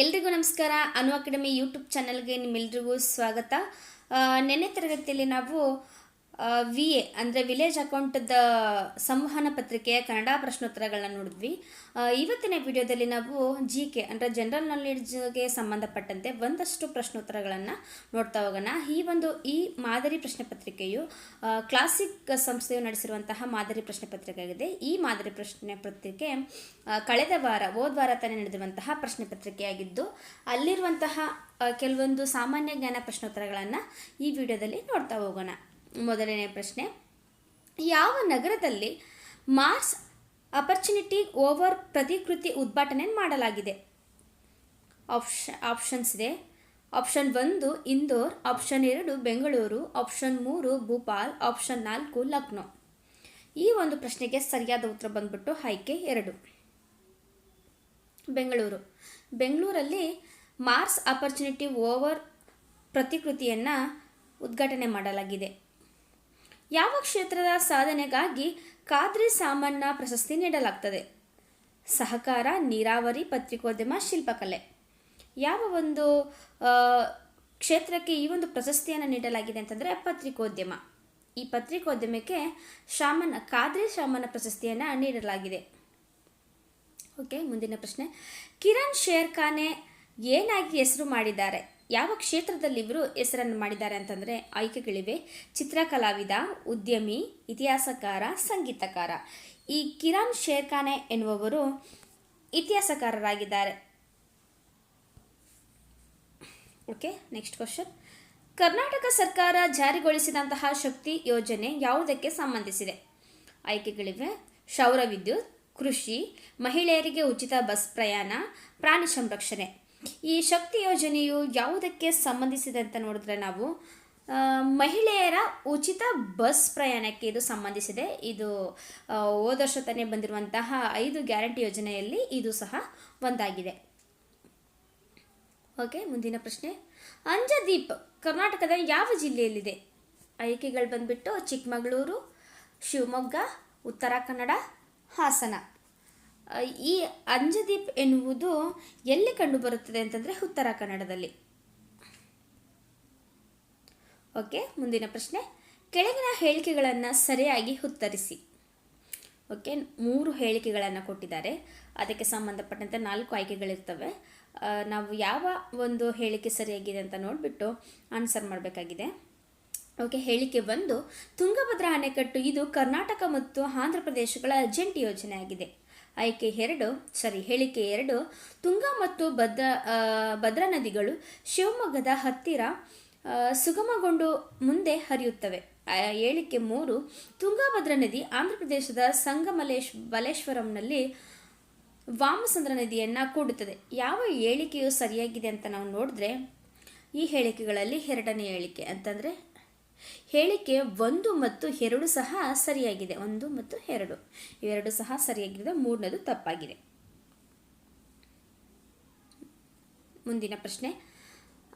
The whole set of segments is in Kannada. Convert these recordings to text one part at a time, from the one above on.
ಎಲ್ರಿಗೂ ನಮಸ್ಕಾರ. ಅನು ಅಕಾಡೆಮಿ ಯೂಟ್ಯೂಬ್ ಚಾನಲ್ಗೆ ನಿಮ್ಮೆಲ್ರಿಗೂ ಸ್ವಾಗತ. ನೆನ್ನೆ ತರಗತಿಯಲ್ಲಿ ನಾವು VA ಅಂದರೆ ವಿಲೇಜ್ ಅಕೌಂಟದ ಸಂವಹನ ಪತ್ರಿಕೆಯ ಕನ್ನಡ ಪ್ರಶ್ನೋತ್ತರಗಳನ್ನ ನೋಡಿದ್ವಿ. ಇವತ್ತಿನ ವಿಡಿಯೋದಲ್ಲಿ ನಾವು GK ಅಂದರೆ ಜನರಲ್ ನಾಲೆಡ್ಜ್ಗೆ ಸಂಬಂಧಪಟ್ಟಂತೆ ಒಂದಷ್ಟು ಪ್ರಶ್ನೋತ್ತರಗಳನ್ನು ನೋಡ್ತಾ ಹೋಗೋಣ. ಈ ಮಾದರಿ ಪ್ರಶ್ನೆ ಪತ್ರಿಕೆಯು ಕ್ಲಾಸಿಕ್ ಸಂಸ್ಥೆಯು ನಡೆಸಿರುವಂತಹ ಮಾದರಿ ಪ್ರಶ್ನೆ ಪತ್ರಿಕೆ ಆಗಿದೆ. ಈ ಮಾದರಿ ಪ್ರಶ್ನೆ ಪತ್ರಿಕೆ ಹೋದ ವಾರ ತಾನೇ ನಡೆದಿರುವಂತಹ ಪ್ರಶ್ನೆ ಪತ್ರಿಕೆಯಾಗಿದ್ದು, ಅಲ್ಲಿರುವಂತಹ ಕೆಲವೊಂದು ಸಾಮಾನ್ಯ ಜ್ಞಾನ ಪ್ರಶ್ನೋತ್ತರಗಳನ್ನು ಈ ವಿಡಿಯೋದಲ್ಲಿ ನೋಡ್ತಾ ಹೋಗೋಣ. ಮೊದಲನೇ ಪ್ರಶ್ನೆ, ಯಾವ ನಗರದಲ್ಲಿ ಮಾರ್ಸ್ ಅಪರ್ಚುನಿಟಿ ಓವರ್ ಪ್ರತಿಕೃತಿ ಉದ್ಘಾಟನೆ ಮಾಡಲಾಗಿದೆ? ಆಪ್ಷನ್ಸ್ ಇದೆ. Option 1 Indore, option 2 Bengaluru, option 3 Bhopal, option 4 Lucknow. ಈ ಒಂದು ಪ್ರಶ್ನೆಗೆ ಸರಿಯಾದ ಉತ್ತರ ಬಂದ್ಬಿಟ್ಟು ಆಯ್ಕೆ 2 ಬೆಂಗಳೂರು. ಬೆಂಗಳೂರಲ್ಲಿ ಮಾರ್ಸ್ ಅಪರ್ಚುನಿಟಿ ಓವರ್ ಪ್ರತಿಕೃತಿಯನ್ನು ಉದ್ಘಾಟನೆ ಮಾಡಲಾಗಿದೆ. ಯಾವ ಕ್ಷೇತ್ರದ ಸಾಧನೆಗಾಗಿ ಖಾದ್ರಿ ಸಾಮಣ್ಣ ಪ್ರಶಸ್ತಿ ನೀಡಲಾಗ್ತದೆ? ಸಹಕಾರ, ನೀರಾವರಿ, ಪತ್ರಿಕೋದ್ಯಮ, ಶಿಲ್ಪಕಲೆ. ಯಾವ ಒಂದು ಕ್ಷೇತ್ರಕ್ಕೆ ಈ ಒಂದು ಪ್ರಶಸ್ತಿಯನ್ನು ನೀಡಲಾಗಿದೆ ಅಂತಂದರೆ ಪತ್ರಿಕೋದ್ಯಮ. ಈ ಪತ್ರಿಕೋದ್ಯಮಕ್ಕೆ ಖಾದ್ರಿ ಸಾಮಣ್ಣ ಪ್ರಶಸ್ತಿಯನ್ನು ನೀಡಲಾಗಿದೆ. ಓಕೆ, ಮುಂದಿನ ಪ್ರಶ್ನೆ, ಕಿರಣ್ ಶೇರ್ ಖಾನೆ ಏನಾಗಿ ಹೆಸರು ಮಾಡಿದ್ದಾರೆ? ಯಾವ ಕ್ಷೇತ್ರದಲ್ಲಿ ಇವರು ಹೆಸರನ್ನು ಮಾಡಿದ್ದಾರೆ ಅಂತಂದರೆ ಆಯ್ಕೆಗಳಿವೆ. ಚಿತ್ರಕಲಾವಿದ, ಉದ್ಯಮಿ, ಇತಿಹಾಸಕಾರ, ಸಂಗೀತಕಾರ. ಈ ಕಿರಣ್ ಶೇರ್ ಖಾನೆ ಎನ್ನುವವರು ಇತಿಹಾಸಕಾರರಾಗಿದ್ದಾರೆ. ಓಕೆ, ನೆಕ್ಸ್ಟ್ ಕ್ವಶನ್, ಕರ್ನಾಟಕ ಸರ್ಕಾರ ಜಾರಿಗೊಳಿಸಿದಂತಹ ಶಕ್ತಿ ಯೋಜನೆ ಯಾವುದಕ್ಕೆ ಸಂಬಂಧಿಸಿದೆ? ಆಯ್ಕೆಗಳಿವೆ. ಸೌರ ವಿದ್ಯುತ್, ಕೃಷಿ, ಮಹಿಳೆಯರಿಗೆ ಉಚಿತ ಬಸ್ ಪ್ರಯಾಣ, ಪ್ರಾಣಿ ಸಂರಕ್ಷಣೆ. ಈ ಶಕ್ತಿ ಯೋಜನೆಯು ಯಾವುದಕ್ಕೆ ಸಂಬಂಧಿಸಿದೆ ಅಂತ ನೋಡಿದ್ರೆ ನಾವು ಮಹಿಳೆಯರ ಉಚಿತ ಬಸ್ ಪ್ರಯಾಣಕ್ಕೆ ಇದು ಸಂಬಂಧಿಸಿದೆ. ಇದು ಹೋದ ವರ್ಷ ತಾನೇ ಬಂದಿರುವಂತಹ 5 ಗ್ಯಾರಂಟಿ ಯೋಜನೆಯಲ್ಲಿ ಇದು ಸಹ ಒಂದಾಗಿದೆ. ಓಕೆ, ಮುಂದಿನ ಪ್ರಶ್ನೆ, ಅಂಜದೀಪ್ ಕರ್ನಾಟಕದ ಯಾವ ಜಿಲ್ಲೆಯಲ್ಲಿದೆ? ಆಯ್ಕೆಗಳು ಬಂದ್ಬಿಟ್ಟು ಚಿಕ್ಕಮಗಳೂರು, ಶಿವಮೊಗ್ಗ, ಉತ್ತರ ಕನ್ನಡ, ಹಾಸನ. ಈ ಅಂಜದೀಪ್ ಎನ್ನುವುದು ಎಲ್ಲಿ ಕಂಡುಬರುತ್ತದೆ ಅಂತಂದರೆ ಉತ್ತರ ಕನ್ನಡದಲ್ಲಿ. ಓಕೆ, ಮುಂದಿನ ಪ್ರಶ್ನೆ, ಕೆಳಗಿನ ಹೇಳಿಕೆಗಳನ್ನು ಸರಿಯಾಗಿ ಉತ್ತರಿಸಿ. ಓಕೆ, 3 ಹೇಳಿಕೆಗಳನ್ನು ಕೊಟ್ಟಿದ್ದಾರೆ. ಅದಕ್ಕೆ ಸಂಬಂಧಪಟ್ಟಂತೆ 4 ಆಯ್ಕೆಗಳಿರ್ತವೆ. ನಾವು ಯಾವ ಒಂದು ಹೇಳಿಕೆ ಸರಿಯಾಗಿದೆ ಅಂತ ನೋಡಿಬಿಟ್ಟು ಆನ್ಸರ್ ಮಾಡಬೇಕಾಗಿದೆ. ಓಕೆ, ಹೇಳಿಕೆ 1, ತುಂಗಭದ್ರಾ ಅಣೆಕಟ್ಟು ಇದು ಕರ್ನಾಟಕ ಮತ್ತು ಆಂಧ್ರ ಪ್ರದೇಶಗಳ ಜಂಟಿ ಯೋಜನೆ ಆಗಿದೆ. ಹೇಳಿಕೆ 2, ತುಂಗಾ ಮತ್ತು ಭದ್ರಾ ನದಿಗಳು ಶಿವಮೊಗ್ಗದ ಹತ್ತಿರ ಸುಗಮಗೊಂಡು ಮುಂದೆ ಹರಿಯುತ್ತವೆ. ಹೇಳಿಕೆ 3, ತುಂಗಭದ್ರಾ ನದಿ ಆಂಧ್ರ ಪ್ರದೇಶದ ಬಲೇಶ್ವರಂನಲ್ಲಿ ವಾಮಸಂದ್ರ ನದಿಯನ್ನು ಕೂಡುತ್ತದೆ. ಯಾವ ಹೇಳಿಕೆಯು ಸರಿಯಾಗಿದೆ ಅಂತ ನಾವು ನೋಡಿದ್ರೆ ಈ ಹೇಳಿಕೆಗಳಲ್ಲಿ 2ನೇ ಹೇಳಿಕೆ ಅಂತಂದರೆ ಹೇಳಿಕೆ 1 ಮತ್ತು 2 ಸಹ ಸರಿಯಾಗಿದೆ. 1 ಮತ್ತು 2 ಇವೆರಡು ಸಹ ಸರಿಯಾಗಿದೆ. 3ನೇದು ತಪ್ಪಾಗಿದೆ. ಮುಂದಿನ ಪ್ರಶ್ನೆ,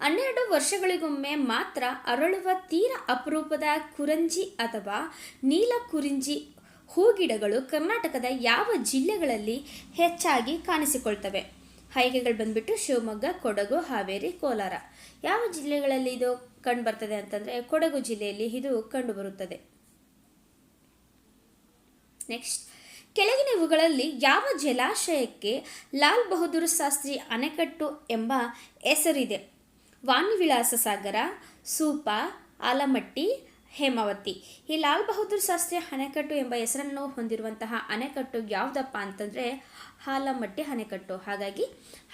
12 ವರ್ಷಗಳಿಗೊಮ್ಮೆ ಮಾತ್ರ ಅರಳುವ ತೀರ ಅಪರೂಪದ ಕುರಂಜಿ ಅಥವಾ ನೀಲ ಕುರಿಂಜಿ ಹೂಗಿಡಗಳು ಕರ್ನಾಟಕದ ಯಾವ ಜಿಲ್ಲೆಗಳಲ್ಲಿ ಹೆಚ್ಚಾಗಿ ಕಾಣಿಸಿಕೊಳ್ತವೆ? ಆಯ್ಕೆಗಳು ಬಂದ್ಬಿಟ್ಟು ಶಿವಮೊಗ್ಗ, ಕೊಡಗು, ಹಾವೇರಿ, ಕೋಲಾರ. ಯಾವ ಜಿಲ್ಲೆಗಳಲ್ಲಿ ಇದು ಕಂಡು ಬರ್ತದೆ ಅಂತಂದರೆ ಕೊಡಗು ಜಿಲ್ಲೆಯಲ್ಲಿ ಇದು ಕಂಡುಬರುತ್ತದೆ. ನೆಕ್ಸ್ಟ್, ಕೆಳಗಿನ ಇವುಗಳಲ್ಲಿ ಯಾವ ಜಲಾಶಯಕ್ಕೆ ಲಾಲ್ ಬಹದ್ದೂರ್ ಶಾಸ್ತ್ರಿ ಅಣೆಕಟ್ಟು ಎಂಬ ಹೆಸರಿದೆ? ವಾಣಿವಿಲಾಸ ಸಾಗರ, ಸೂಪ, ಆಲಮಟ್ಟಿ, ಹೇಮಾವತಿ. ಈ ಲಾಲ್ ಬಹದ್ದೂರ್ ಶಾಸ್ತ್ರಿ ಅಣೆಕಟ್ಟು ಎಂಬ ಹೆಸರನ್ನು ಹೊಂದಿರುವಂತಹ ಅಣೆಕಟ್ಟು ಯಾವುದಪ್ಪ ಅಂತಂದರೆ ಆಲಮಟ್ಟಿ ಅಣೆಕಟ್ಟು. ಹಾಗಾಗಿ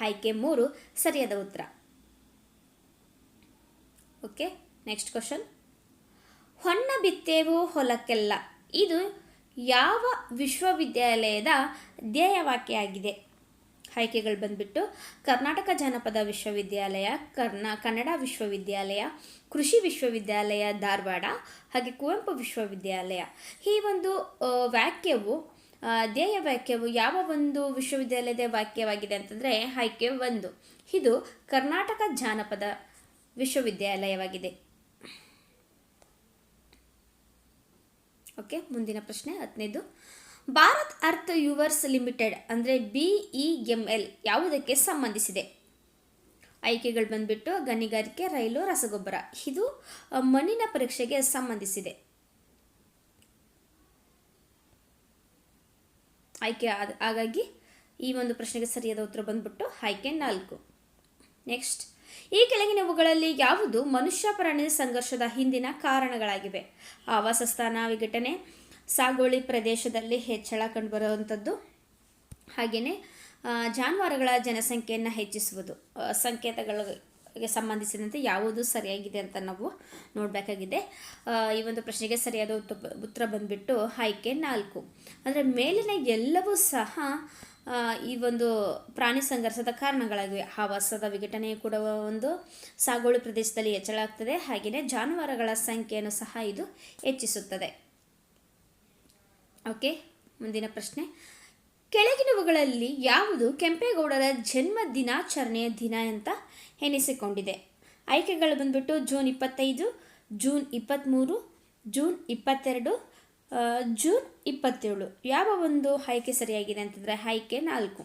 ಆಯ್ಕೆ 3 ಸರಿಯಾದ ಉತ್ತರ. ಓಕೆ, ನೆಕ್ಸ್ಟ್ ಕ್ವಶನ್, ಹೊನ್ನ ಬಿತ್ತೇವು ಹೊಲಕ್ಕೆಲ್ಲ ಇದು ಯಾವ ವಿಶ್ವವಿದ್ಯಾಲಯದ ಧ್ಯೇಯವಾಕ್ಯ ಆಗಿದೆ? ಆಯ್ಕೆಗಳು ಬಂದ್ಬಿಟ್ಟು ಕರ್ನಾಟಕ ಜಾನಪದ ವಿಶ್ವವಿದ್ಯಾಲಯ, ಕನ್ನಡ ವಿಶ್ವವಿದ್ಯಾಲಯ, ಕೃಷಿ ವಿಶ್ವವಿದ್ಯಾಲಯ ಧಾರವಾಡ, ಹಾಗೆ ಕುವೆಂಪು ವಿಶ್ವವಿದ್ಯಾಲಯ. ಈ ಒಂದು ಧ್ಯೇಯ ವಾಕ್ಯವು ಯಾವ ಒಂದು ವಿಶ್ವವಿದ್ಯಾಲಯದ ವಾಕ್ಯವಾಗಿದೆ ಅಂತಂದರೆ ಆಯ್ಕೆ 1, ಇದು ಕರ್ನಾಟಕ ಜಾನಪದ ವಿಶ್ವವಿದ್ಯಾಲಯವಾಗಿದೆ. ಓಕೆ, ಮುಂದಿನ ಪ್ರಶ್ನೆ 15, ಭಾರತ್ ಅರ್ತ್ ಯೂವರ್ಸ್ ಲಿಮಿಟೆಡ್ ಅಂದರೆ BEML ಯಾವುದಕ್ಕೆ ಸಂಬಂಧಿಸಿದೆ? ಆಯ್ಕೆಗಳು ಬಂದುಬಿಟ್ಟು ಗಣಿಗಾರಿಕೆ, ರೈಲು, ರಸಗೊಬ್ಬರ. ಇದು ಮಣ್ಣಿನ ಪರೀಕ್ಷೆಗೆ ಸಂಬಂಧಿಸಿದೆ. ಹಾಗಾಗಿ ಈ ಒಂದು ಪ್ರಶ್ನೆಗೆ ಸರಿಯಾದ ಉತ್ತರ ಬಂದ್ಬಿಟ್ಟು ಆಯ್ಕೆ 4. ನೆಕ್ಸ್ಟ್, ಈ ಕೆಳಗಿನವುಗಳಲ್ಲಿ ಯಾವುದು ಮನುಷ್ಯ ಪ್ರಾಣಿ ಸಂಘರ್ಷದ ಹಿಂದಿನ ಕಾರಣಗಳಾಗಿವೆ? ಆವಾಸ ಸ್ಥಾನ ವಿಘಟನೆ, ಸಾಗುವಳಿ ಪ್ರದೇಶದಲ್ಲಿ ಹೆಚ್ಚಳ ಕಂಡುಬರುವಂಥದ್ದು, ಹಾಗೆಯೇ ಜಾನುವಾರುಗಳ ಜನಸಂಖ್ಯೆಯನ್ನು ಹೆಚ್ಚಿಸುವುದು. ಸಂಕೇತಗಳಿಗೆ ಸಂಬಂಧಿಸಿದಂತೆ ಯಾವುದು ಸರಿಯಾಗಿದೆ ಅಂತ ನಾವು ನೋಡಬೇಕಾಗಿದೆ. ಈ ಒಂದು ಪ್ರಶ್ನೆಗೆ ಸರಿಯಾದ ಉತ್ತರ ಬಂದುಬಿಟ್ಟು ಆಯ್ಕೆ 4. ಅಂದರೆ ಮೇಲಿನ ಎಲ್ಲವೂ ಸಹ ಈ ಒಂದು ಪ್ರಾಣಿ ಸಂಘರ್ಷದ ಕಾರಣಗಳಾಗಿವೆ. ಆವಾಸದ ವಿಘಟನೆ ಕೂಡ ಒಂದು, ಸಾಗುವಳಿ ಪ್ರದೇಶದಲ್ಲಿ ಹೆಚ್ಚಳ ಆಗ್ತದೆ, ಹಾಗೆಯೇ ಜಾನುವಾರುಗಳ ಸಂಖ್ಯೆಯನ್ನು ಸಹ ಇದು ಹೆಚ್ಚಿಸುತ್ತದೆ. ಓಕೆ, ಮುಂದಿನ ಪ್ರಶ್ನೆ, ಕೆಳಗಿನವುಗಳಲ್ಲಿ ಯಾವುದು ಕೆಂಪೇಗೌಡರ ಜನ್ಮ ದಿನಾಚರಣೆಯ ದಿನ ಅಂತ ಎನಿಸಿಕೊಂಡಿದೆ? ಆಯ್ಕೆಗಳು ಬಂದ್ಬಿಟ್ಟು ಜೂನ್ 25, ಜೂನ್ 23, ಜೂನ್ 22, ಜೂನ್ 27. ಯಾವ ಒಂದು ಆಯ್ಕೆ ಸರಿಯಾಗಿದೆ ಅಂತಂದರೆ ಆಯ್ಕೆ 4.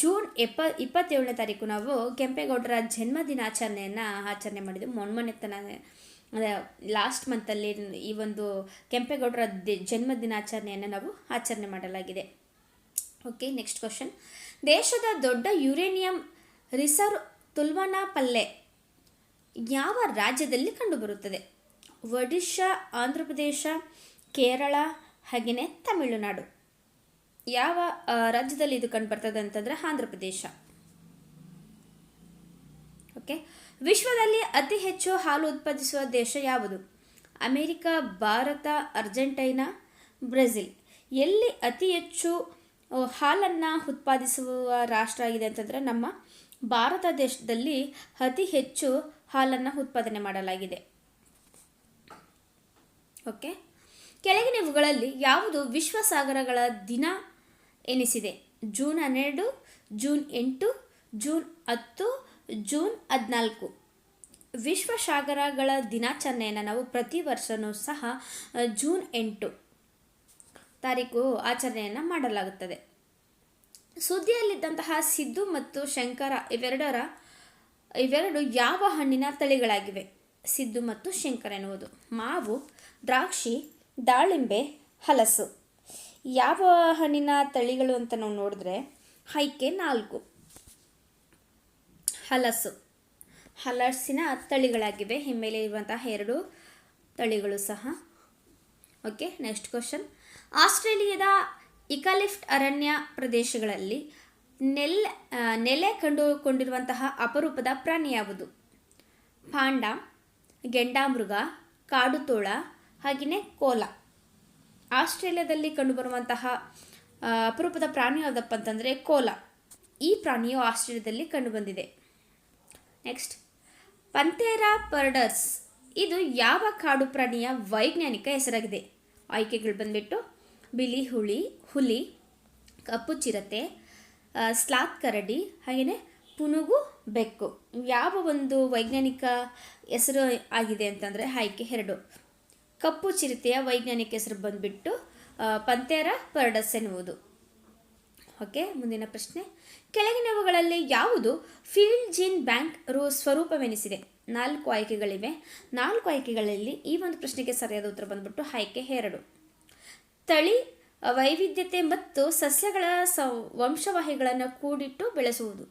ಜೂನ್ 27ನೇ ತಾರೀಕು ನಾವು ಕೆಂಪೇಗೌಡರ ಜನ್ಮ ದಿನಾಚರಣೆಯನ್ನು ಆಚರಣೆ ಮಾಡಿದ್ವಿ. ಮೊನ್ನೆ ಲಾಸ್ಟ್ ಮಂತಲ್ಲಿ ಈ ಒಂದು ಕೆಂಪೇಗೌಡರ ಜನ್ಮ ದಿನಾಚರಣೆಯನ್ನು ನಾವು ಆಚರಣೆ ಮಾಡಲಾಗಿದೆ. ಓಕೆ, ನೆಕ್ಸ್ಟ್ ಕ್ವಶನ್, ದೇಶದ ದೊಡ್ಡ ಯುರೇನಿಯಂ ರಿಸರ್ವ್ ತುಲ್ವನಾಪಲ್ಲೆ ಯಾವ ರಾಜ್ಯದಲ್ಲಿ ಕಂಡುಬರುತ್ತದೆ? ಒಡಿಶಾ, ಆಂಧ್ರ ಪ್ರದೇಶ, ಕೇರಳ, ಹಾಗೆಯೇ ತಮಿಳುನಾಡು. ಯಾವ ರಾಜ್ಯದಲ್ಲಿ ಇದು ಕಂಡುಬರ್ತದೆ ಅಂತಂದರೆ ಆಂಧ್ರ ಪ್ರದೇಶ. ಓಕೆ, ವಿಶ್ವದಲ್ಲಿ ಅತಿ ಹೆಚ್ಚು ಹಾಲು ಉತ್ಪಾದಿಸುವ ದೇಶ ಯಾವುದು? America, Bharat, Argentina, Brazil. ಎಲ್ಲಿ ಅತಿ ಹೆಚ್ಚು ಹಾಲನ್ನು ಉತ್ಪಾದಿಸುವ ರಾಷ್ಟ್ರ ಆಗಿದೆ ಅಂತಂದರೆ ನಮ್ಮ ಭಾರತ ದೇಶದಲ್ಲಿ ಅತಿ ಹೆಚ್ಚು ಹಾಲನ್ನು ಉತ್ಪಾದನೆ ಮಾಡಲಾಗಿದೆ. ಓಕೆ, ಕೆಳಗಿನವುಗಳಲ್ಲಿ ಯಾವುದು ವಿಶ್ವ ಸಾಗರಗಳ ದಿನ ಎನಿಸಿದೆ? June 12, June 8, June 10, June 14. ವಿಶ್ವ ಸಾಗರಗಳ ದಿನಾಚರಣೆಯನ್ನು ನಾವು ಪ್ರತಿ ವರ್ಷವೂ ಸಹ ಜೂನ್ 8 ತಾರೀಕು ಆಚರಣೆಯನ್ನು ಮಾಡಲಾಗುತ್ತದೆ. ಸುದ್ದಿಯಲ್ಲಿದ್ದಂತಹ ಸಿದ್ದು ಮತ್ತು ಶಂಕರ ಇವೆರಡು ಯಾವ ಹಣ್ಣಿನ ತಳಿಗಳಾಗಿವೆ? ಸಿದ್ದು ಮತ್ತು ಶಂಕರ ಎನ್ನುವುದು ಮಾವು, ದ್ರಾಕ್ಷಿ, ದಾಳಿಂಬೆ, ಹಲಸು. ಯಾವ ಹಣ್ಣಿನ ತಳಿಗಳು ಅಂತ ನಾವು ನೋಡಿದ್ರೆ ಆಯ್ಕೆ 4 ಹಲಸಿನ ತಳಿಗಳಾಗಿವೆ. ಹಿಮ್ಮೇಲೆ ಇರುವಂತಹ 2 ತಳಿಗಳು ಸಹ. ಓಕೆ, ನೆಕ್ಸ್ಟ್ ಕ್ವಶನ್, ಆಸ್ಟ್ರೇಲಿಯಾದ ಇಕಾಲಿಪ್ಟ್ ಅರಣ್ಯ ಪ್ರದೇಶಗಳಲ್ಲಿ ನೆಲೆ ಕಂಡುಕೊಂಡಿರುವಂತಹ ಅಪರೂಪದ ಪ್ರಾಣಿ ಯಾವುದು? ಪಾಂಡ, ಗೆಂಡಾಮೃಗ, ಕಾಡುತೋಳ, ಹಾಗೆಯೇ ಕೋಲ. ಆಸ್ಟ್ರೇಲಿಯಾದಲ್ಲಿ ಕಂಡುಬರುವಂತಹ ಅಪರೂಪದ ಪ್ರಾಣಿ ಯಾವುದಪ್ಪ ಅಂತಂದರೆ ಕೋಲ. ಈ ಪ್ರಾಣಿಯು ಆಸ್ಟ್ರೇಲಿಯಾದಲ್ಲಿ ಕಂಡುಬಂದಿದೆ. ನೆಕ್ಸ್ಟ್, ಪಂಥೇರಾ ಪರ್ಡಸ್ ಇದು ಯಾವ ಕಾಡು ಪ್ರಾಣಿಯ ವೈಜ್ಞಾನಿಕ ಹೆಸರಾಗಿದೆ? ಆಯ್ಕೆಗಳು ಬಂದ್ಬಿಟ್ಟು ಬಿಳಿ ಹುಲಿ, ಕಪ್ಪು ಚಿರತೆ, ಸ್ಲಾತ್ ಕರಡಿ, ಹಾಗೆಯೇ ಪುನುಗು ಬೆಕ್ಕು. ಯಾವ ಒಂದು ವೈಜ್ಞಾನಿಕ ಹೆಸರು ಆಗಿದೆ ಅಂತಂದರೆ ಆಯ್ಕೆ 2. ಕಪ್ಪು ಚಿರತೆಯ ವೈಜ್ಞಾನಿಕ ಹೆಸರು ಬಂದ್ಬಿಟ್ಟು ಪಂಥೇರಾ ಪರ್ಡಸ್ ಎನ್ನುವುದು. ಓಕೆ, ಮುಂದಿನ ಪ್ರಶ್ನೆ, ಕೆಳಗಿನವುಗಳಲ್ಲಿ ಯಾವುದು ಫೀಲ್ಡ್ ಜೀನ್ ಬ್ಯಾಂಕ್ ಸ್ವರೂಪವೆನಿಸಿದೆ? 4 ಆಯ್ಕೆಗಳಿವೆ. 4 ಆಯ್ಕೆಗಳಲ್ಲಿ ಈ ಒಂದು ಪ್ರಶ್ನೆಗೆ ಸರಿಯಾದ ಉತ್ತರ ಬಂದ್ಬಿಟ್ಟು ಆಯ್ಕೆ 2. ತಳಿ ವೈವಿಧ್ಯತೆ ಮತ್ತು ಸಸ್ಯಗಳ ವಂಶವಾಹಿಗಳನ್ನು ಕೂಡಿಟ್ಟು ಬೆಳೆಸುವುದು.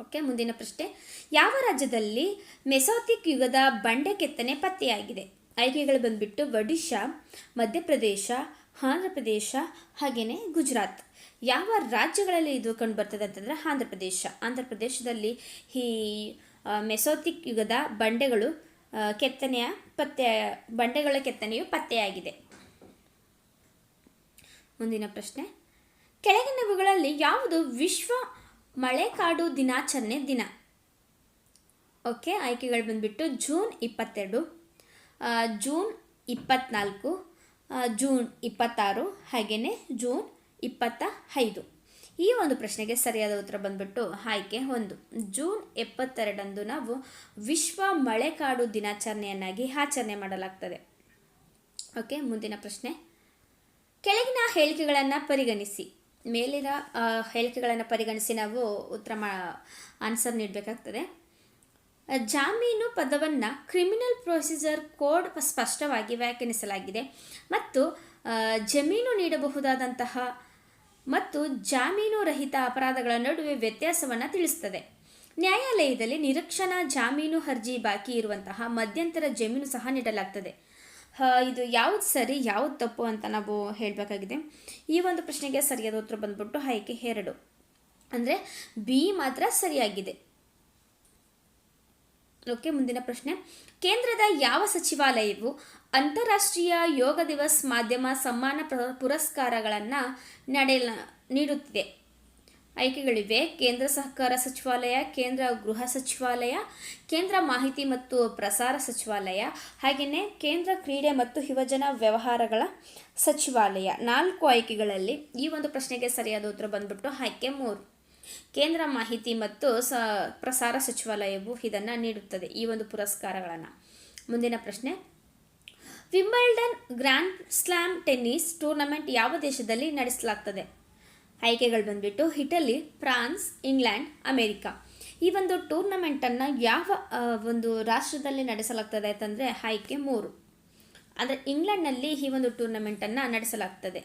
ಓಕೆ, ಮುಂದಿನ ಪ್ರಶ್ನೆ, ಯಾವ ರಾಜ್ಯದಲ್ಲಿ ಮೆಸೋತಿಕ್ ಯುಗದ ಬಂಡೆ ಕೆತ್ತನೆ ಪತ್ತೆಯಾಗಿದೆ? ಆಯ್ಕೆಗಳು ಬಂದ್ಬಿಟ್ಟು ಒಡಿಶಾ, ಮಧ್ಯಪ್ರದೇಶ, ಆಂಧ್ರ ಪ್ರದೇಶ, ಹಾಗೆಯೇ ಗುಜರಾತ್. ಯಾವ ರಾಜ್ಯಗಳಲ್ಲಿ ಇದು ಕಂಡು ಬರ್ತದೆ ಅಂತಂದರೆ ಆಂಧ್ರ ಪ್ರದೇಶದಲ್ಲಿ ಈ ಮೆಸೋತಿಕ್ ಯುಗದ ಬಂಡೆಗಳ ಕೆತ್ತನೆಯು ಪತ್ತೆಯಾಗಿದೆ. ಮುಂದಿನ ಪ್ರಶ್ನೆ, ಕೆಳಗಿನವುಗಳಲ್ಲಿ ಯಾವುದು ವಿಶ್ವ ಮಳೆಕಾಡು ದಿನಾಚರಣೆ ದಿನ? ಓಕೆ, ಆಯ್ಕೆಗಳು ಬಂದ್ಬಿಟ್ಟು ಜೂನ್ 22, ಜೂನ್ 24, ಜೂನ್ 26, ಹಾಗೆಯೇ ಜೂನ್ 25. ಈ ಒಂದು ಪ್ರಶ್ನೆಗೆ ಸರಿಯಾದ ಉತ್ತರ ಬಂದ್ಬಿಟ್ಟು ಆಯ್ಕೆ 1. ಜೂನ್ 22 ನಾವು ವಿಶ್ವ ಮಳೆಕಾಡು ದಿನಾಚರಣೆಯನ್ನಾಗಿ ಆಚರಣೆ ಮಾಡಲಾಗ್ತದೆ. ಓಕೆ, ಮುಂದಿನ ಪ್ರಶ್ನೆ, ಕೆಳಗಿನ ಹೇಳಿಕೆಗಳನ್ನು ಪರಿಗಣಿಸಿ. ಮೇಲಿನ ಹೇಳಿಕೆಗಳನ್ನು ಪರಿಗಣಿಸಿ ನಾವು ಆನ್ಸರ್ ನೀಡಬೇಕಾಗ್ತದೆ. ಜಾಮೀನು ಪದವನ್ನು ಕ್ರಿಮಿನಲ್ ಪ್ರೊಸೀಜರ್ ಕೋಡ್ ಸ್ಪಷ್ಟವಾಗಿ ವ್ಯಾಖ್ಯಾನಿಸಲಾಗಿದೆ ಮತ್ತು ಜಮೀನು ನೀಡಬಹುದಾದಂತಹ ಮತ್ತು ಜಾಮೀನು ರಹಿತ ಅಪರಾಧಗಳ ನಡುವೆ ವ್ಯತ್ಯಾಸವನ್ನು ತಿಳಿಸುತ್ತದೆ. ನ್ಯಾಯಾಲಯದಲ್ಲಿ ನಿರೀಕ್ಷಣಾ ಜಾಮೀನು ಅರ್ಜಿ ಬಾಕಿ ಇರುವಂತಹ ಮಧ್ಯಂತರ ಜಮೀನು ಸಹ ನೀಡಲಾಗ್ತದೆ. ಇದು ಯಾವುದು ಸರಿ ಯಾವುದು ತಪ್ಪು ಅಂತ ನಾವು ಹೇಳಬೇಕಾಗಿದೆ. ಈ ಒಂದು ಪ್ರಶ್ನೆಗೆ ಸರಿಯಾದ ಉತ್ತರ ಬಂದ್ಬಿಟ್ಟು ಆಯ್ಕೆ 2 ಅಂದರೆ ಬಿ ಮಾತ್ರ ಸರಿಯಾಗಿದೆ. ಓಕೆ, ಮುಂದಿನ ಪ್ರಶ್ನೆ. ಕೇಂದ್ರದ ಯಾವ ಸಚಿವಾಲಯವು ಅಂತಾರಾಷ್ಟ್ರೀಯ ಯೋಗ ದಿವಸ್ ಮಾಧ್ಯಮ ಸಮ್ಮಾನ ಪುರಸ್ಕಾರಗಳನ್ನು ನೀಡುತ್ತಿದೆ? ಆಯ್ಕೆಗಳಿವೆ. ಕೇಂದ್ರ ಸಹಕಾರ ಸಚಿವಾಲಯ, ಕೇಂದ್ರ ಗೃಹ ಸಚಿವಾಲಯ, ಕೇಂದ್ರ ಮಾಹಿತಿ ಮತ್ತು ಪ್ರಸಾರ ಸಚಿವಾಲಯ, ಹಾಗೆಯೇ ಕೇಂದ್ರ ಕ್ರೀಡೆ ಮತ್ತು ಯುವಜನ ವ್ಯವಹಾರಗಳ ಸಚಿವಾಲಯ. 4 ಆಯ್ಕೆಗಳಲ್ಲಿ ಈ ಒಂದು ಪ್ರಶ್ನೆಗೆ ಸರಿಯಾದ ಉತ್ತರ ಬಂದ್ಬಿಟ್ಟು ಆಯ್ಕೆ 3. ಕೇಂದ್ರ ಮಾಹಿತಿ ಮತ್ತು ಪ್ರಸಾರ ಸಚಿವಾಲಯವು ಇದನ್ನು ನೀಡುತ್ತದೆ, ಈ ಒಂದು ಪುರಸ್ಕಾರಗಳನ್ನು. ಮುಂದಿನ ಪ್ರಶ್ನೆ. Wimbledon grand slam tennis tournament ಯಾವ ದೇಶದಲ್ಲಿ ನಡೆಸಲಾಗ್ತದೆ? ಆಯ್ಕೆಗಳು ಬಂದ್ಬಿಟ್ಟು ಇಟಲಿ, ಫ್ರಾನ್ಸ್, ಇಂಗ್ಲೆಂಡ್, ಅಮೇರಿಕಾ. ಈ ಒಂದು ಟೂರ್ನಮೆಂಟನ್ನು ಯಾವ ಒಂದು ರಾಷ್ಟ್ರದಲ್ಲಿ ನಡೆಸಲಾಗ್ತದೆ ಅಂತಂದರೆ ಆಯ್ಕೆ 3 ಅಂದರೆ ಇಂಗ್ಲೆಂಡ್ನಲ್ಲಿ ಈ ಒಂದು ಟೂರ್ನಮೆಂಟನ್ನು ನಡೆಸಲಾಗ್ತದೆ.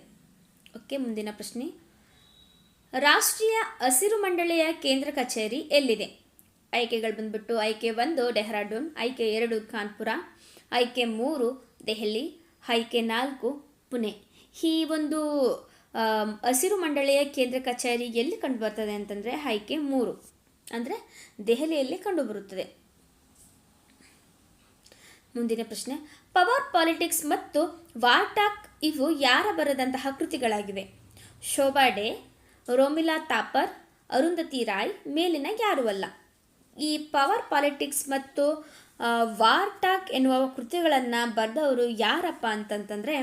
ಓಕೆ, ಮುಂದಿನ ಪ್ರಶ್ನೆ. ರಾಷ್ಟ್ರೀಯ ಹಸಿರು ಮಂಡಳಿಯ ಕೇಂದ್ರ ಕಚೇರಿ ಎಲ್ಲಿದೆ? ಆಯ್ಕೆಗಳು ಬಂದ್ಬಿಟ್ಟು ಆಯ್ಕೆ 1 ಡೆಹ್ರಾಡೂನ್, ಆಯ್ಕೆ 2 ಕಾನ್ಪುರ, ಆಯ್ಕೆ 3 ದೆಹಲಿ, ಆಯ್ಕೆ 4 ಪುಣೆ. ಈ ಒಂದು ಹಸಿರು ಮಂಡಳಿಯ ಕೇಂದ್ರ ಕಚೇರಿ ಎಲ್ಲಿ ಕಂಡುಬರ್ತದೆ ಅಂತಂದರೆ ಆಯ್ಕೆ 3 ಅಂದರೆ ದೆಹಲಿಯಲ್ಲಿ ಕಂಡುಬರುತ್ತದೆ. ಮುಂದಿನ ಪ್ರಶ್ನೆ. ಪವರ್ ಪಾಲಿಟಿಕ್ಸ್ ಮತ್ತು ವಾರ್ ಟಾಕ್ ಇವು ಯಾರ ಬರೆದಂತಹ ಕೃತಿಗಳಾಗಿವೆ? ಶೋಭಾ ಡೇ, ರೋಮಿಲಾ ಥಾಪರ್, ಅರುಂಧತಿ ರಾಯ್, ಮೇಲಿನ ಯಾರೂ ಅಲ್ಲ. ಈ ಪವರ್ ಪಾಲಿಟಿಕ್ಸ್ ಮತ್ತು ವಾರ್ ಟಾಕ್ ಎನ್ನುವ ಕೃತಿಗಳನ್ನು ಬರೆದವರು ಯಾರಪ್ಪ ಅಂತಂತಂದರೆ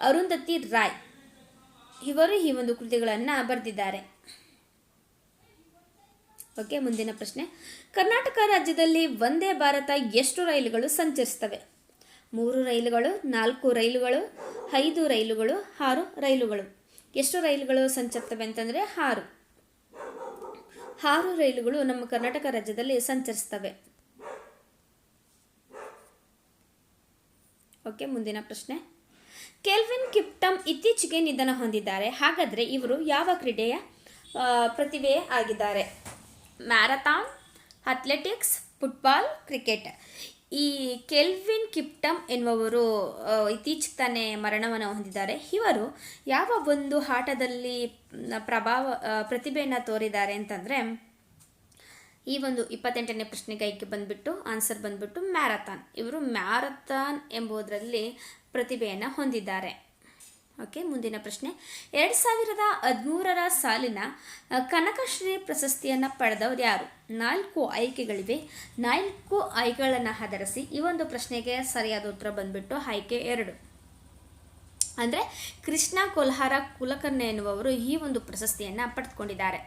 ಅರುಂಧತಿ ರಾಯ್. ಇವರು ಈ ಒಂದು ಕೃತಿಗಳನ್ನು ಬರೆದಿದ್ದಾರೆ. ಓಕೆ, ಮುಂದಿನ ಪ್ರಶ್ನೆ. ಕರ್ನಾಟಕ ರಾಜ್ಯದಲ್ಲಿ ವಂದೇ ಭಾರತ ಎಷ್ಟು ರೈಲುಗಳು ಸಂಚರಿಸ್ತವೆ? 3 ರೈಲುಗಳು, 4 ರೈಲುಗಳು, 5 ರೈಲುಗಳು, 6 ರೈಲುಗಳು. ಎಷ್ಟು ರೈಲುಗಳು ಸಂಚರಿಸ್ತವೆ ಅಂತಂದರೆ 6 ರೈಲುಗಳು ನಮ್ಮ ಕರ್ನಾಟಕ ರಾಜ್ಯದಲ್ಲಿ ಸಂಚರಿಸ್ತವೆ. ಓಕೆ, ಮುಂದಿನ ಪ್ರಶ್ನೆ. ಕೆಲ್ವಿನ್ ಕಿಪ್ಟಮ್ ಇತ್ತೀಚೆಗೆ ನಿಧನ ಹೊಂದಿದ್ದಾರೆ. ಹಾಗಾದರೆ ಇವರು ಯಾವ ಕ್ರೀಡೆಯ ಪ್ರತಿಭೆ ಆಗಿದ್ದಾರೆ? Marathon, athletics, football, cricket. ಈ ಕೆಲ್ವಿನ್ ಕಿಪ್ಟಮ್ ಎನ್ನುವರು ಇತ್ತೀಚೆಗೆ ತಾನೇ ಮರಣವನ್ನು ಹೊಂದಿದ್ದಾರೆ. ಇವರು ಯಾವ ಒಂದು ಆಟದಲ್ಲಿ ಪ್ರತಿಭೆಯನ್ನು ತೋರಿದ್ದಾರೆ ಅಂತಂದರೆ ಈ ಒಂದು 28ನೇ ಪ್ರಶ್ನೆಗೆ ಆಯ್ಕೆ ಬಂದ್ಬಿಟ್ಟು ಆನ್ಸರ್ ಬಂದ್ಬಿಟ್ಟು ಮ್ಯಾರಥಾನ್. ಇವರು ಮ್ಯಾರಥಾನ್ ಎಂಬುದರಲ್ಲಿ ಪ್ರತಿಭೆಯನ್ನು ಹೊಂದಿದ್ದಾರೆ. ಓಕೆ, ಮುಂದಿನ ಪ್ರಶ್ನೆ. 2013 ಸಾಲಿನ ಕನಕಶ್ರೀ ಪ್ರಶಸ್ತಿಯನ್ನು ಪಡೆದವರು ಯಾರು? 4 ಆಯ್ಕೆಗಳಿವೆ. 4 ಆಯ್ಕೆಗಳನ್ನು ಆಧರಿಸಿ ಈ ಒಂದು ಪ್ರಶ್ನೆಗೆ ಸರಿಯಾದ ಉತ್ತರ ಬಂದ್ಬಿಟ್ಟು ಆಯ್ಕೆ 2 ಅಂದರೆ ಕೃಷ್ಣ ಕೊಲ್ಹಾರ ಕುಲಕರ್ಣಿ ಎನ್ನುವವರು ಈ ಒಂದು ಪ್ರಶಸ್ತಿಯನ್ನು ಪಡೆದುಕೊಂಡಿದ್ದಾರೆ.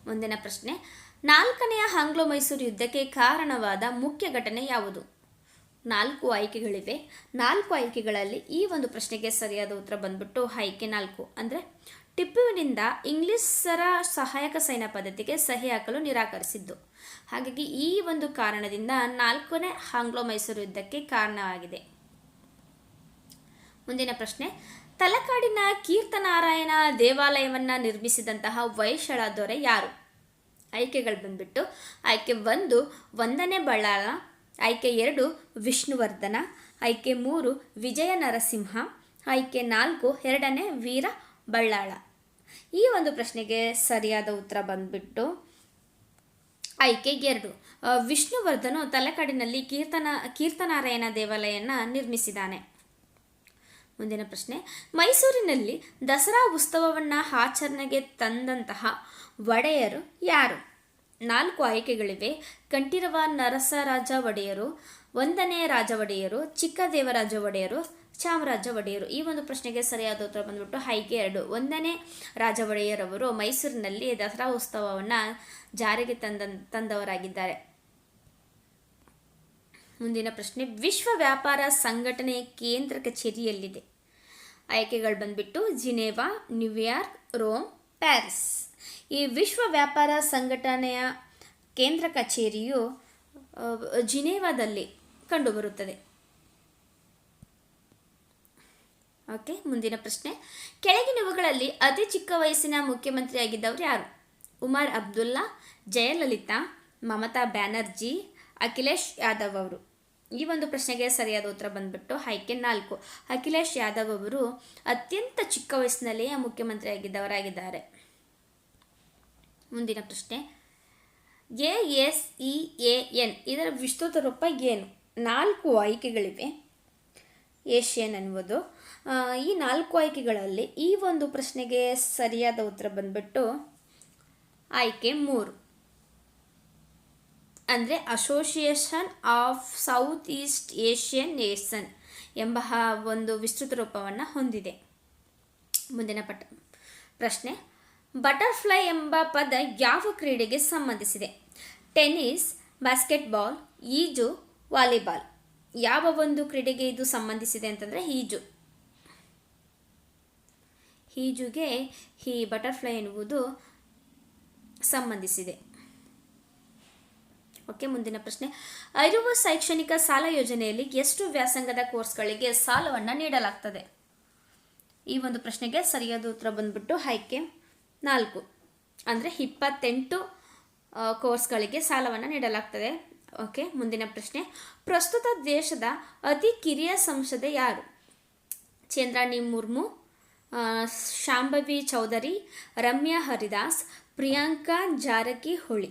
ಮುಂದಿನ ಪ್ರಶ್ನೆ. 4ನೇ ಆಂಗ್ಲೋ ಮೈಸೂರು ಯುದ್ಧಕ್ಕೆ ಕಾರಣವಾದ ಮುಖ್ಯ ಘಟನೆ ಯಾವುದು? 4 ಆಯ್ಕೆಗಳಿವೆ. 4 ಆಯ್ಕೆಗಳಲ್ಲಿ ಈ ಒಂದು ಪ್ರಶ್ನೆಗೆ ಸರಿಯಾದ ಉತ್ತರ ಬಂದ್ಬಿಟ್ಟು ಆಯ್ಕೆ 4 ಅಂದರೆ ಟಿಪ್ಪುವಿನಿಂದ ಇಂಗ್ಲಿಷರ ಸಹಾಯಕ ಸೈನ್ಯ ಪದ್ಧತಿಗೆ ಸಹಿ ಹಾಕಲು ನಿರಾಕರಿಸಿದ್ದು. ಹಾಗಾಗಿ ಈ ಒಂದು ಕಾರಣದಿಂದ 4ನೇ ಆಂಗ್ಲೋ ಮೈಸೂರು ಯುದ್ಧಕ್ಕೆ ಕಾರಣವಾಗಿದೆ. ಮುಂದಿನ ಪ್ರಶ್ನೆ. ತಲಕಾಡಿನ ಕೀರ್ತನಾರಾಯಣ ದೇವಾಲಯವನ್ನು ನಿರ್ಮಿಸಿದಂತಹ ಹೊಯ್ಸಳ ದೊರೆ ಯಾರು? ಆಯ್ಕೆಗಳು ಬಂದ್ಬಿಟ್ಟು ಆಯ್ಕೆ 1 ಒಂದನೇ ಬಳ್ಳಾಳ, ಆಯ್ಕೆ 2 ವಿಷ್ಣುವರ್ಧನ, ಆಯ್ಕೆ 3 ವಿಜಯ ನರಸಿಂಹ, ಆಯ್ಕೆ 4 2ನೇ ವೀರ ಬಳ್ಳಾಳ. ಈ ಒಂದು ಪ್ರಶ್ನೆಗೆ ಸರಿಯಾದ ಉತ್ತರ ಬಂದ್ಬಿಟ್ಟು ಆಯ್ಕೆ 2 ವಿಷ್ಣುವರ್ಧನು ತಲಕಾಡಿನಲ್ಲಿ ಕೀರ್ತನಾರಾಯಣ ದೇವಾಲಯನ ನಿರ್ಮಿಸಿದ್ದಾನೆ. ಮುಂದಿನ ಪ್ರಶ್ನೆ. ಮೈಸೂರಿನಲ್ಲಿ ದಸರಾ ಉತ್ಸವವನ್ನು ಆಚರಣೆಗೆ ತಂದಂತಹ ಒಡೆಯರು ಯಾರು? 4 ಆಯ್ಕೆಗಳಿವೆ. ಕಂಠೀರವ ನರಸರಾಜ ಒಡೆಯರು, 1ನೇ ರಾಜ ಒಡೆಯರು, ಚಿಕ್ಕದೇವರಾಜ ಒಡೆಯರು, ಚಾಮರಾಜ ಒಡೆಯರು. ಈ ಒಂದು ಪ್ರಶ್ನೆಗೆ ಸರಿಯಾದ ಉತ್ತರ ಬಂದ್ಬಿಟ್ಟು ಆಯ್ಕೆ 2 1ನೇ ರಾಜ ಒಡೆಯರವರು ಮೈಸೂರಿನಲ್ಲಿ ದಸರಾ ಉತ್ಸವವನ್ನು ಜಾರಿಗೆ ತಂದವರಾಗಿದ್ದಾರೆ. ಮುಂದಿನ ಪ್ರಶ್ನೆ. ವಿಶ್ವ ವ್ಯಾಪಾರ ಸಂಘಟನೆಯ ಕೇಂದ್ರ ಕಚೇರಿಯಲ್ಲಿದೆ. ಆಯ್ಕೆಗಳು ಬಂದ್ಬಿಟ್ಟು ಜಿನೇವಾ, ನ್ಯೂಯಾರ್ಕ್, ರೋಮ್, ಪ್ಯಾರಿಸ್. ಈ ವಿಶ್ವ ವ್ಯಾಪಾರ ಸಂಘಟನೆಯ ಕೇಂದ್ರ ಕಚೇರಿಯು ಜಿನೇವಾದಲ್ಲಿ ಕಂಡುಬರುತ್ತದೆ. ಓಕೆ, ಮುಂದಿನ ಪ್ರಶ್ನೆ. ಕೆಳಗಿನವುಗಳಲ್ಲಿ ಅತಿ ಚಿಕ್ಕ ವಯಸ್ಸಿನ ಮುಖ್ಯಮಂತ್ರಿಯಾಗಿದ್ದವರು ಯಾರು? ಉಮರ್ ಅಬ್ದುಲ್ಲಾ, ಜಯಲಲಿತಾ, ಮಮತಾ ಬ್ಯಾನರ್ಜಿ, ಅಖಿಲೇಶ್ ಯಾದವ್ ಅವರು. ಈ ಒಂದು ಪ್ರಶ್ನೆಗೆ ಸರಿಯಾದ ಉತ್ತರ ಬಂದ್ಬಿಟ್ಟು ಆಯ್ಕೆ 4, ಅಖಿಲೇಶ್ ಯಾದವ್ ಅವರು ಅತ್ಯಂತ ಚಿಕ್ಕ ವಯಸ್ಸಿನಲ್ಲಿಯೇ ಮುಖ್ಯಮಂತ್ರಿಯಾಗಿದ್ದವರಾಗಿದ್ದಾರೆ. ಮುಂದಿನ ಪ್ರಶ್ನೆ. ASEAN ಇದರ ವಿಸ್ತೃತ ರೂಪ ಏನು? 4 ಆಯ್ಕೆಗಳಿವೆ. ಏಷ್ಯನ್ ಅನ್ನುವುದು. ಈ 4 ಆಯ್ಕೆಗಳಲ್ಲಿ ಈ ಒಂದು ಪ್ರಶ್ನೆಗೆ ಸರಿಯಾದ ಉತ್ತರ ಬಂದ್ಬಿಟ್ಟು ಆಯ್ಕೆ 3, ಅಂದರೆ association of south East Asian nation ಎಂಬ ಒಂದು ವಿಸ್ತೃತ ರೂಪವನ್ನು ಹೊಂದಿದೆ. ಮುಂದಿನ ಪ್ರಶ್ನೆ. ಬಟರ್ಫ್ಲೈ ಎಂಬ ಪದ ಯಾವ ಕ್ರೀಡೆಗೆ ಸಂಬಂಧಿಸಿದೆ? ಟೆನ್ನಿಸ್, ಬಾಸ್ಕೆಟ್ಬಾಲ್, ಈಜು, ವಾಲಿಬಾಲ್. ಯಾವ ಒಂದು ಕ್ರೀಡೆಗೆ ಇದು ಸಂಬಂಧಿಸಿದೆ ಅಂತಂದರೆ ಈಜುಗೆ ಈ ಬಟರ್ಫ್ಲೈ ಎನ್ನುವುದು ಸಂಬಂಧಿಸಿದೆ. ಓಕೆ, ಮುಂದಿನ ಪ್ರಶ್ನೆ. ಅರಿವು ಶೈಕ್ಷಣಿಕ ಸಾಲ ಯೋಜನೆಯಲ್ಲಿ ಎಷ್ಟು ವ್ಯಾಸಂಗದ ಕೋರ್ಸ್ಗಳಿಗೆ ಸಾಲವನ್ನು ನೀಡಲಾಗ್ತದೆ? ಈ ಒಂದು ಪ್ರಶ್ನೆಗೆ ಸರಿಯಾದ ಉತ್ತರ ಬಂದ್ಬಿಟ್ಟು ಆಯ್ಕೆ 4, ಅಂದರೆ 28 ಕೋರ್ಸ್ಗಳಿಗೆ ಸಾಲವನ್ನು ನೀಡಲಾಗ್ತದೆ. ಓಕೆ, ಮುಂದಿನ ಪ್ರಶ್ನೆ. ಪ್ರಸ್ತುತ ದೇಶದ ಅತಿ ಕಿರಿಯ ಸಂಸದೆ ಯಾರು? ಚಂದ್ರಾಣಿ ಮುರ್ಮು, ಶಾಂಭವಿ ಚೌಧರಿ, ರಮ್ಯಾ ಹರಿದಾಸ್, ಪ್ರಿಯಾಂಕಾ ಜಾರಕಿಹೊಳಿ.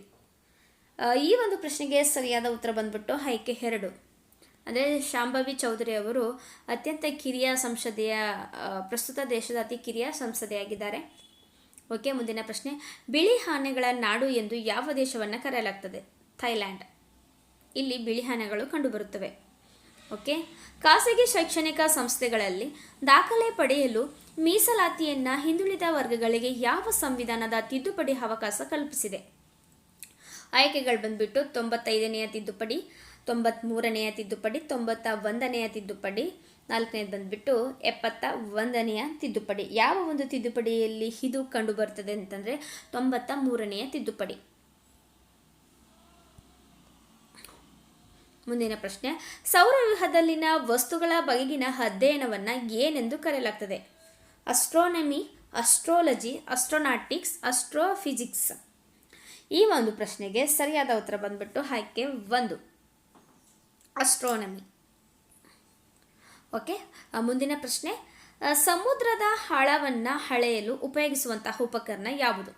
ಈ ಒಂದು ಪ್ರಶ್ನೆಗೆ ಸರಿಯಾದ ಉತ್ತರ ಬಂದ್ಬಿಟ್ಟು ಆಯ್ಕೆ 2, ಅಂದರೆ ಶಾಂಭವಿ ಚೌಧರಿ ಅವರು ಅತ್ಯಂತ ಕಿರಿಯ ಸಂಸದೆಯ ಪ್ರಸ್ತುತ ದೇಶದ ಅತಿ ಕಿರಿಯ ಸಂಸದೆಯಾಗಿದ್ದಾರೆ. ಓಕೆ, ಮುಂದಿನ ಪ್ರಶ್ನೆ. ಬಿಳಿ ಆನೆಗಳ ನಾಡು ಎಂದು ಯಾವ ದೇಶವನ್ನು ಕರೆಯಲಾಗ್ತದೆ? ಥೈಲ್ಯಾಂಡ್. ಇಲ್ಲಿ ಬಿಳಿ ಆನೆಗಳು ಕಂಡುಬರುತ್ತವೆ. ಓಕೆ, ಖಾಸಗಿ ಶೈಕ್ಷಣಿಕ ಸಂಸ್ಥೆಗಳಲ್ಲಿ ದಾಖಲೆ ಪಡೆಯಲು ಮೀಸಲಾತಿಯನ್ನು ಹಿಂದುಳಿದ ವರ್ಗಗಳಿಗೆ ಯಾವ ಸಂವಿಧಾನದ ತಿದ್ದುಪಡಿ ಅವಕಾಶ ಕಲ್ಪಿಸಿದೆ? ಆಯ್ಕೆಗಳು ಬಂದ್ಬಿಟ್ಟು 95ನೇ ತಿದ್ದುಪಡಿ, 93ನೇ ತಿದ್ದುಪಡಿ, 91ನೇ ತಿದ್ದುಪಡಿ, 4ನೇದು ಬಂದ್ಬಿಟ್ಟು 71ನೇ ತಿದ್ದುಪಡಿ. ಯಾವ ಒಂದು ತಿದ್ದುಪಡಿಯಲ್ಲಿ ಇದು ಕಂಡು ಬರ್ತದೆ ಅಂತಂದರೆ 93ನೇ ತಿದ್ದುಪಡಿ. ಮುಂದಿನ ಪ್ರಶ್ನೆ. ಸೌರವ್ಯೂಹದಲ್ಲಿನ ವಸ್ತುಗಳ ಬಗೆಗಿನ ಅಧ್ಯಯನವನ್ನು ಏನೆಂದು ಕರೆಯಲಾಗ್ತದೆ? ಅಸ್ಟ್ರೋನಮಿ, ಅಸ್ಟ್ರೋಲಜಿ, ಅಸ್ಟ್ರೋನಾಟಿಕ್ಸ್, ಅಸ್ಟ್ರೋಫಿಸಿಕ್ಸ್. ಈ ಒಂದು ಪ್ರಶ್ನೆಗೆ ಸರಿಯಾದ ಉತ್ತರ ಬಂದ್ಬಿಟ್ಟು ಆಯ್ಕೆ 1, ಅಸ್ಟ್ರೋನಮಿ. ಓಕೆ, ಮುಂದಿನ ಪ್ರಶ್ನೆ. ಸಮುದ್ರದ ಆಳವನ್ನು ಅಳೆಯಲು ಉಪಯೋಗಿಸುವಂತಹ ಉಪಕರಣ ಯಾವುದು?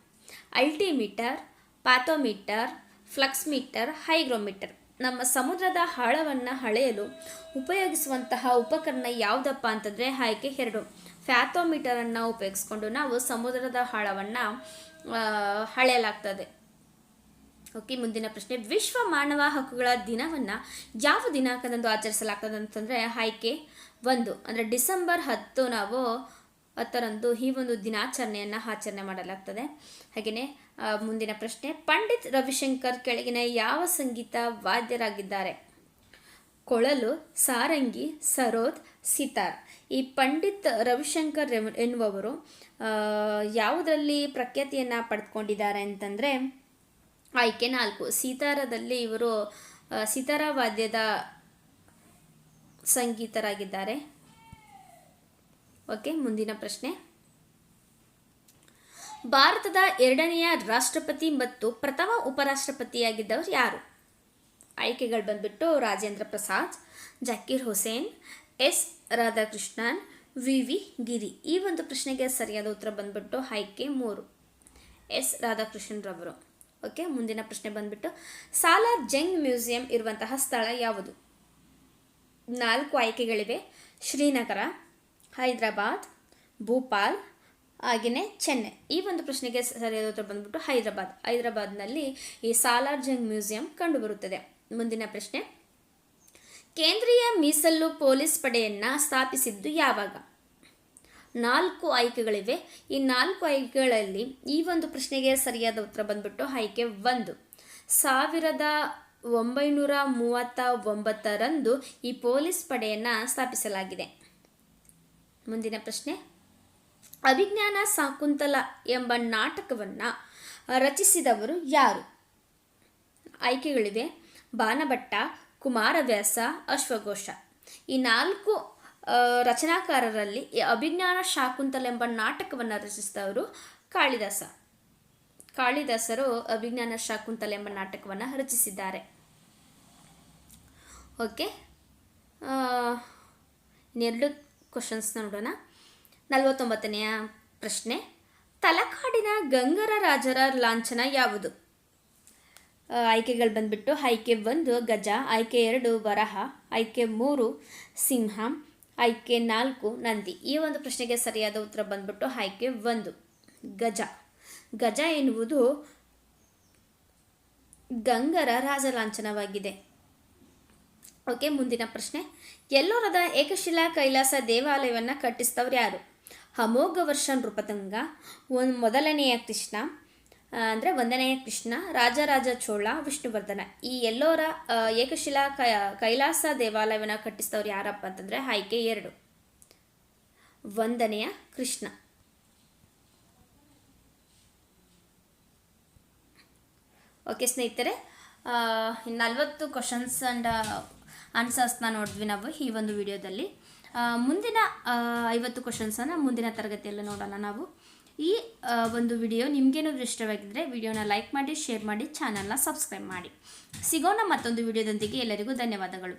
Altimeter, fathometer, fluxmeter, hygrometer. ನಮ್ಮ ಸಮುದ್ರದ ಆಳವನ್ನು ಅಳೆಯಲು ಉಪಯೋಗಿಸುವಂತಹ ಉಪಕರಣ ಯಾವುದಪ್ಪ ಅಂತಂದರೆ ಆಯ್ಕೆ 2, ಫ್ಯಾಥೋಮೀಟರನ್ನು ಉಪಯೋಗಿಸ್ಕೊಂಡು ನಾವು ಸಮುದ್ರದ ಆಳವನ್ನು ಅಳೆಯಲಾಗ್ತದೆ. ಓಕೆ, ಮುಂದಿನ ಪ್ರಶ್ನೆ. ವಿಶ್ವ ಮಾನವ ಹಕ್ಕುಗಳ ದಿನವನ್ನು ಯಾವ ದಿನಾಂಕದಂದು ಆಚರಿಸಲಾಗ್ತದೆ ಅಂತಂದರೆ ಆಯ್ಕೆ 1, ಅಂದರೆ ಡಿಸೆಂಬರ್ 10ರಂದು ಈ ಒಂದು ದಿನಾಚರಣೆಯನ್ನು ಆಚರಣೆ ಮಾಡಲಾಗ್ತದೆ. ಹಾಗೆಯೇ ಮುಂದಿನ ಪ್ರಶ್ನೆ. ಪಂಡಿತ್ ರವಿಶಂಕರ್ ಕೆಳಗಿನ ಯಾವ ಸಂಗೀತ ವಾದ್ಯರಾಗಿದ್ದಾರೆ? ಕೊಳಲು, ಸಾರಂಗಿ, ಸರೋದ್, ಸಿತಾರ್. ಈ ಪಂಡಿತ್ ರವಿಶಂಕರ್ ಎನ್ನುವವರು ಯಾವುದರಲ್ಲಿ ಪ್ರಖ್ಯಾತಿಯನ್ನು ಪಡೆದುಕೊಂಡಿದ್ದಾರೆ ಅಂತಂದರೆ ಆಯ್ಕೆ 4, ಸಿತಾರದಲ್ಲಿ ಇವರು ಸಿತಾರ ವಾದ್ಯದ ಸಂಗೀತರಾಗಿದ್ದಾರೆ. ಓಕೆ, ಮುಂದಿನ ಪ್ರಶ್ನೆ. ಭಾರತದ 2ನೇ ರಾಷ್ಟ್ರಪತಿ ಮತ್ತು ಪ್ರಥಮ ಉಪರಾಷ್ಟ್ರಪತಿಯಾಗಿದ್ದವರು ಯಾರು? ಆಯ್ಕೆಗಳು ಬಂದ್ಬಿಟ್ಟು ರಾಜೇಂದ್ರ ಪ್ರಸಾದ್, ಜಕೀರ್ ಹುಸೇನ್, ಎಸ್ ರಾಧಾಕೃಷ್ಣನ್, ವಿ ಗಿರಿ. ಈ ಒಂದು ಪ್ರಶ್ನೆಗೆ ಸರಿಯಾದ ಉತ್ತರ ಬಂದ್ಬಿಟ್ಟು ಆಯ್ಕೆ 3, ಎಸ್ ರಾಧಾಕೃಷ್ಣನ್ ರವರು. ಓಕೆ, ಮುಂದಿನ ಪ್ರಶ್ನೆ ಬಂದ್ಬಿಟ್ಟು ಸಾಲಾರ್ ಜಂಗ್ ಮ್ಯೂಸಿಯಂ ಇರುವಂತಹ ಸ್ಥಳ ಯಾವುದು? 4 ಆಯ್ಕೆಗಳಿವೆ. ಶ್ರೀನಗರ, ಹೈದರಾಬಾದ್, ಭೋಪಾಲ್, ಹಾಗೆಯೇ ಚೆನ್ನೈ. ಈ ಒಂದು ಪ್ರಶ್ನೆಗೆ ಸರಿಯಾದ ಉತ್ತರ ಬಂದ್ಬಿಟ್ಟು ಹೈದರಾಬಾದ್ನಲ್ಲಿ ಈ ಸಾಲಾರ್ ಜಂಗ್ ಮ್ಯೂಸಿಯಂ ಕಂಡುಬರುತ್ತದೆ. ಮುಂದಿನ ಪ್ರಶ್ನೆ. ಕೇಂದ್ರೀಯ ಮೀಸಲು ಪೊಲೀಸ್ ಪಡೆಯನ್ನು ಸ್ಥಾಪಿಸಿದ್ದು ಯಾವಾಗ? 4 ಆಯ್ಕೆಗಳಿವೆ. ಈ 4 ಆಯ್ಕೆಗಳಲ್ಲಿ ಈ ಒಂದು ಪ್ರಶ್ನೆಗೆ ಸರಿಯಾದ ಉತ್ತರ ಬಂದ್ಬಿಟ್ಟು ಆಯ್ಕೆ 1, 1939ರಂದು ಈ ಪೊಲೀಸ್ ಪಡೆಯನ್ನು ಸ್ಥಾಪಿಸಲಾಗಿದೆ. ಮುಂದಿನ ಪ್ರಶ್ನೆ, ಅಭಿಜ್ಞಾನ ಶಾಕುಂತಲ ಎಂಬ ನಾಟಕವನ್ನು ರಚಿಸಿದವರು ಯಾರು? ಆಯ್ಕೆಗಳಿವೆ: ಬಾಣಭಟ್ಟ, ಕುಮಾರವ್ಯಾಸ, ಅಶ್ವಘೋಷ. ಈ 4 ರಚನಾಕಾರರಲ್ಲಿ ಅಭಿಜ್ಞಾನ ಶಾಕುಂತಲ ಎಂಬ ನಾಟಕವನ್ನು ರಚಿಸಿದವರು ಕಾಳಿದಾಸರು ಅಭಿಜ್ಞಾನ ಶಾಕುಂತಲ ಎಂಬ ನಾಟಕವನ್ನು ರಚಿಸಿದ್ದಾರೆ. ಓಕೆ, ಇನ್ನೆರಡು ಕ್ವಶನ್ಸ್ನ ನೋಡೋಣ. 49ನೆಯ ಪ್ರಶ್ನೆ, ತಲಕಾಡಿನ ಗಂಗರ ರಾಜರ ಲಾಂಛನ ಯಾವುದು? ಆಯ್ಕೆಗಳು ಬಂದ್ಬಿಟ್ಟು ಆಯ್ಕೆ 1 ಗಜ, ಆಯ್ಕೆ 2 ವರಹ, ಆಯ್ಕೆ 3 ಸಿಂಹ, ಆಯ್ಕೆ 4 ನಂದಿ. ಈ ಒಂದು ಪ್ರಶ್ನೆಗೆ ಸರಿಯಾದ ಉತ್ತರ ಬಂದ್ಬಿಟ್ಟು ಆಯ್ಕೆ 1 ಗಜ. ಗಜ ಎನ್ನುವುದು ಗಂಗರ ರಾಜಲಾಂಛನವಾಗಿದೆ. ಓಕೆ, ಮುಂದಿನ ಪ್ರಶ್ನೆ, ಎಲ್ಲೋರದ ಏಕಶಿಲಾ ಕೈಲಾಸ ದೇವಾಲಯವನ್ನು ಕಟ್ಟಿಸಿದವರು ಯಾರು? ಅಮೋಘವರ್ಷ ನೃಪತುಂಗ, ಮೊದಲನೆಯ ಕೃಷ್ಣ ಅಂದರೆ 1ನೆಯ ಕೃಷ್ಣ, ರಾಜರಾಜ ಚೋಳ, ವಿಷ್ಣುವರ್ಧನ. ಈ ಎಲ್ಲೋರ ಏಕಶಿಲಾ ಕೈಲಾಸ ದೇವಾಲಯವನ್ನು ಕಟ್ಟಿಸಿದವರು ಯಾರಪ್ಪ ಅಂತಂದರೆ ಆಯ್ಕೆ 2 1ನೆಯ ಕೃಷ್ಣ. ಓಕೆ ಸ್ನೇಹಿತರೆ, 40 ಕ್ವಶನ್ಸ್ ಆ್ಯಂಡ್ ಆನ್ಸರ್ಸ್ನ ನೋಡಿದ್ವಿ ನಾವು ಈ ಒಂದು ವಿಡಿಯೋದಲ್ಲಿ. ಮುಂದಿನ 50 ಕ್ವಶನ್ಸನ್ನು ಮುಂದಿನ ತರಗತಿಯಲ್ಲಿ ನೋಡೋಣ ನಾವು. ಈ ಒಂದು ವಿಡಿಯೋ ನಿಮಗೇನಾದರೂ ಇಷ್ಟವಾಗಿದ್ದರೆ ವಿಡಿಯೋನ ಲೈಕ್ ಮಾಡಿ, ಶೇರ್ ಮಾಡಿ, ಚಾನಲ್ನ ಸಬ್ಸ್ಕ್ರೈಬ್ ಮಾಡಿ. ಸಿಗೋಣ ಮತ್ತೊಂದು ವಿಡಿಯೋದೊಂದಿಗೆ. ಎಲ್ಲರಿಗೂ ಧನ್ಯವಾದಗಳು.